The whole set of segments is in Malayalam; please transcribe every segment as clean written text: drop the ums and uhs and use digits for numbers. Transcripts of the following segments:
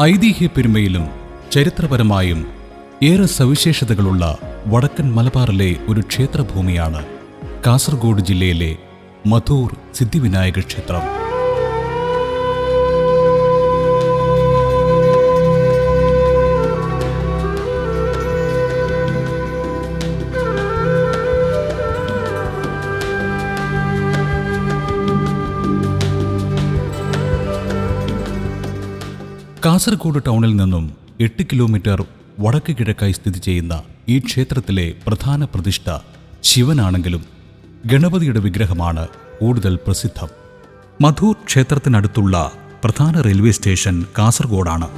ഐതിഹ്യപ്പെരുമയിലും ചരിത്രപരമായും ഏറെ സവിശേഷതകളുള്ള വടക്കൻ മലബാറിലെ ഒരു ക്ഷേത്രഭൂമിയാണ് കാസർഗോഡ് ജില്ലയിലെ മധൂർ സിദ്ധിവിനായക ക്ഷേത്രം. കാസർഗോഡ് ടൗണിൽ നിന്നും 8 കിലോമീറ്റർ വടക്ക് കിഴക്കായി സ്ഥിതി ചെയ്യുന്ന ഈ ക്ഷേത്രത്തിലെ പ്രധാന പ്രതിഷ്ഠ ശിവനാണെങ്കിലും ഗണപതിയുടെ വിഗ്രഹമാണ് കൂടുതൽ പ്രസിദ്ധം. മധൂർ ക്ഷേത്രത്തിനടുത്തുള്ള പ്രധാന റെയിൽവേ സ്റ്റേഷൻ കാസർഗോഡാണ്.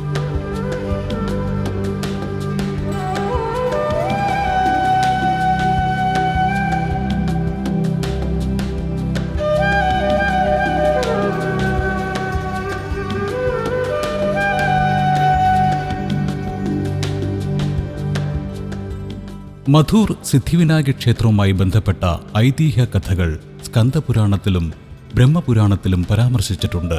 മധൂർ സിദ്ധിവിനായക ക്ഷേത്രവുമായി ബന്ധപ്പെട്ട ഐതിഹ്യ കഥകൾ സ്കന്ദപുരാണത്തിലും ബ്രഹ്മപുരാണത്തിലും പരാമർശിച്ചിട്ടുണ്ട്.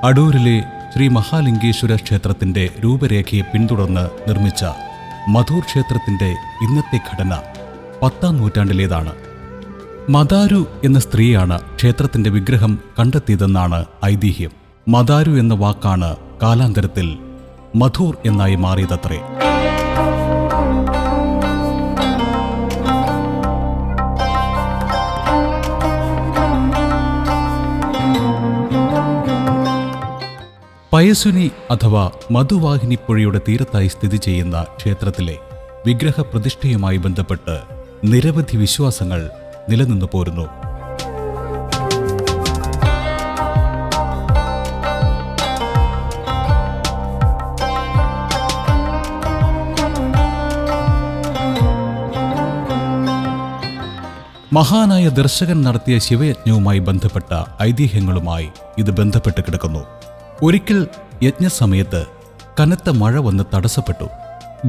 അടൂരിലെ ശ്രീ മഹാലിംഗേശ്വര ക്ഷേത്രത്തിന്റെ രൂപരേഖയെ പിന്തുടർന്ന് നിർമ്മിച്ച മധൂർ ക്ഷേത്രത്തിന്റെ ഇന്നത്തെ ഘടന 10ാം നൂറ്റാണ്ടിലേതാണ്. മദാരു എന്ന സ്ത്രീയാണ് ക്ഷേത്രത്തിന്റെ വിഗ്രഹം കണ്ടെത്തിയതെന്നാണ് ഐതിഹ്യം. മദാരു എന്ന വാക്കാണ് കാലാന്തരത്തിൽ മധൂർ എന്നായി മാറിയതത്രേ. പയസുനി അഥവാ മധുവാഹിനി പുഴയുടെ തീരത്തായി സ്ഥിതി ചെയ്യുന്ന ക്ഷേത്രത്തിലെ വിഗ്രഹ പ്രതിഷ്ഠയുമായി ബന്ധപ്പെട്ട് നിരവധി വിശ്വാസങ്ങൾ നിലനിന്നു പോരുന്നു. മഹാനായ ദർശകൻ നടത്തിയ ശിവയജ്ഞവുമായി ബന്ധപ്പെട്ട ഐതിഹ്യങ്ങളുമായി ഇത് ബന്ധപ്പെട്ട് കിടക്കുന്നു. ഒരിക്കൽ യജ്ഞസമയത്ത് കനത്ത മഴ വന്ന് തടസ്സപ്പെട്ടു.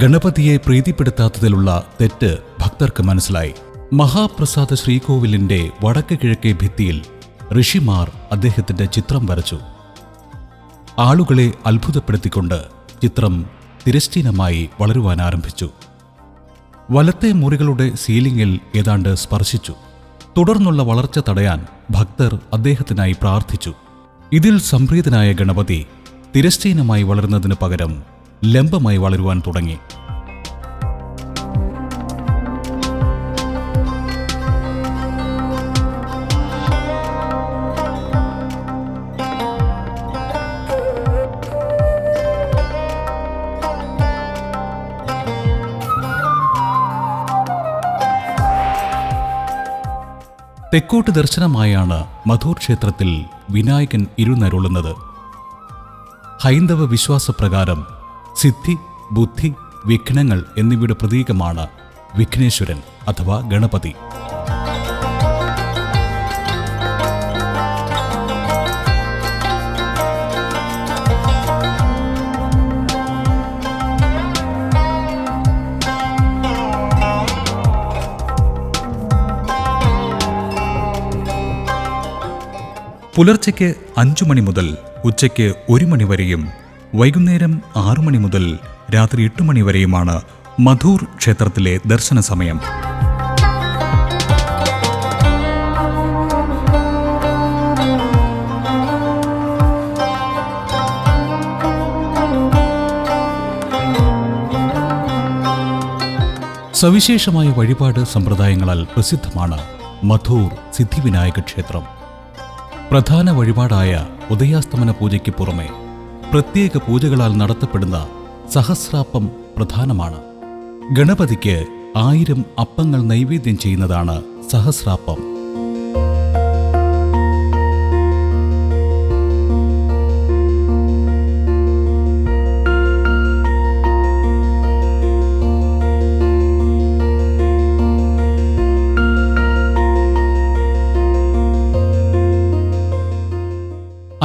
ഗണപതിയെ പ്രീതിപ്പെടുത്താത്തതിലുള്ള തെറ്റ് ഭക്തർക്ക് മനസ്സിലായി. മഹാപ്രസാദ ശ്രീകോവിലിന്റെ വടക്ക് കിഴക്കേ ഭിത്തിയിൽ ഋഷിമാർ അദ്ദേഹത്തിന്റെ ചിത്രം വരച്ചു. ആളുകളെ അത്ഭുതപ്പെടുത്തിക്കൊണ്ട് ചിത്രം തിരശ്ചീനമായി വളരുവാൻ ആരംഭിച്ചു. വലത്തെ മുറികളുടെ സീലിംഗിൽ ഏതാണ്ട് സ്പർശിച്ചു. തുടർന്നുള്ള വളർച്ച തടയാൻ ഭക്തർ അദ്ദേഹത്തിനായി പ്രാർത്ഥിച്ചു. ഇതിൽ സംപ്രീതനായ ഗണപതി തിരശ്ചീനമായി വളരുന്നതിന് പകരം ലംബമായി വളരുവാൻ തുടങ്ങി. തെക്കോട്ട് ദർശനമായാണ് മധൂർ ക്ഷേത്രത്തിൽ വിനായകൻ ഇരുന്നരുളുന്നത്. ഹൈന്ദവ വിശ്വാസപ്രകാരം സിദ്ധി, ബുദ്ധി, വിഘ്നങ്ങൾ എന്നിവയുടെ പ്രതീകമാണ് വിഘ്നേശ്വരൻ അഥവാ ഗണപതി. പുലർച്ചയ്ക്ക് 5 മണി മുതൽ ഉച്ചയ്ക്ക് 1 മണി വരെയും വൈകുന്നേരം 6 മണി മുതൽ രാത്രി 8 മണി വരെയുമാണ് മധൂർ ക്ഷേത്രത്തിലെ ദർശന സമയം. സവിശേഷമായ വഴിപാട് സമ്പ്രദായങ്ങളാൽ പ്രസിദ്ധമാണ് മധൂർ സിദ്ധിവിനായക ക്ഷേത്രം. പ്രധാന വഴിപാടായ ഉദയാസ്തമന പൂജയ്ക്ക് പുറമെ പ്രത്യേക പൂജകളാൽ നടത്തപ്പെടുന്ന സഹസ്രാപ്പം പ്രധാനമാണ്. ഗണപതിക്ക് 1000 അപ്പങ്ങൾ നൈവേദ്യം ചെയ്യുന്നതാണ് സഹസ്രാപ്പം.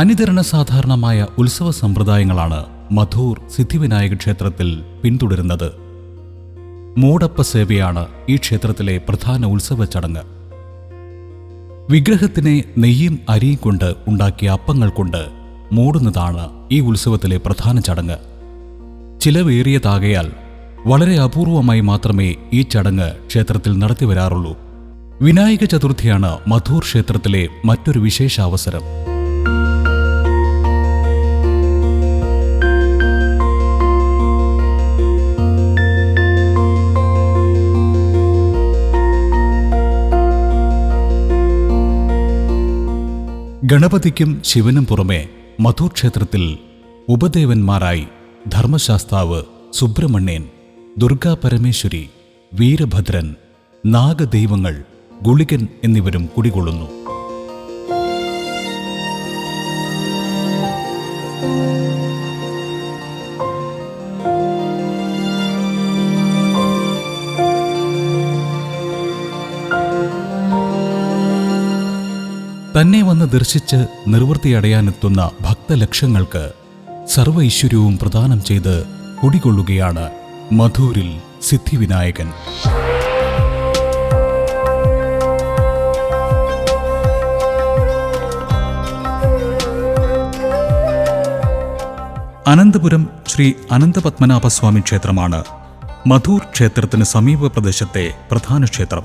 അനിതരണ സാധാരണമായ ഉത്സവ സമ്പ്രദായങ്ങളാണ് മധൂർ സിദ്ധിവിനായക ക്ഷേത്രത്തിൽ പിന്തുടരുന്നത്. മൂടപ്പ സേവയാണ് ഈ ക്ഷേത്രത്തിലെ പ്രധാന ഉത്സവ ചടങ്ങ്. വിഗ്രഹത്തിനെ നെയ്യും അരിയും കൊണ്ട് ഉണ്ടാക്കിയ അപ്പങ്ങൾ കൊണ്ട് മൂടുന്നതാണ് ഈ ഉത്സവത്തിലെ പ്രധാന ചടങ്ങ്. ചിലവേറിയതാകയാൽ വളരെ അപൂർവമായി മാത്രമേ ഈ ചടങ്ങ് ക്ഷേത്രത്തിൽ നടത്തിവരാറുള്ളൂ. വിനായക ചതുർത്ഥിയാണ് മധൂർ ക്ഷേത്രത്തിലെ മറ്റൊരു വിശേഷാവസരം. ഗണപതിക്കും ശിവനും പുറമെ മധൂർ ക്ഷേത്രത്തിൽ ഉപദേവന്മാരായി ധർമ്മശാസ്താവ്, സുബ്രഹ്മണ്യൻ, ദുർഗാ പരമേശ്വരി, വീരഭദ്രൻ, നാഗദൈവങ്ങൾ, ഗുളികൻ എന്നിവരും കുടികൊള്ളുന്നു. തന്നെ വന്ന് ദർശിച്ച് നിർവൃത്തിയടയാനെത്തുന്ന ഭക്തലക്ഷങ്ങൾക്ക് സർവ ഐശ്വര്യവും പ്രദാനം ചെയ്ത് കുടികൊള്ളുകയാണ് മധൂരിൽ സിദ്ധിവിനായകൻ. അനന്തപുരം ശ്രീ അനന്തപത്മനാഭസ്വാമി ക്ഷേത്രമാണ് മധൂർ ക്ഷേത്രത്തിന് സമീപ പ്രദേശത്തെ പ്രധാന ക്ഷേത്രം.